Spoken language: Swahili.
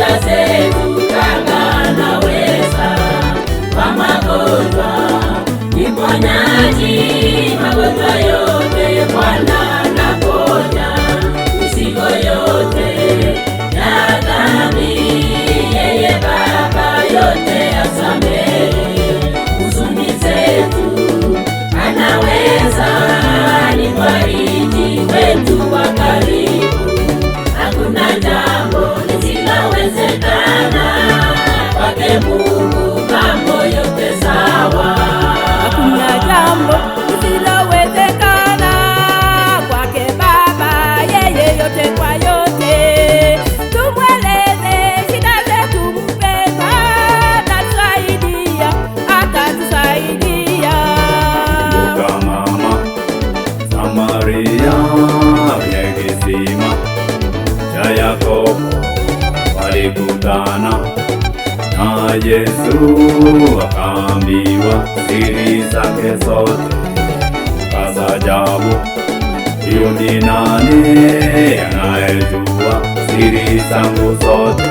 shida zetu kama anaweza. Kwa magonjwa ni mponyaji, magonjwa yote Bwana anaponya. Mizigo yote ya dhambi yeye Baba yote asamehe. Huzuni zetu anaweza, ni mfariji wetu wa karibu. Hakuna jambo lisilowezekana kwake Mungu, mambo yote sawa. Hakuna jambo lisilowezekana kwake Baba, yeye yote kwa yote. Tumweleze shida zetu mpendwa, atatusaidia, atatusaidia. Kumbuka mama Samaria ya kisima cha Yakobo, walikutana na Yesu, akaambiwa siri zake zote. Kastajabu, huyu ni nani anayejua siri zangu zote?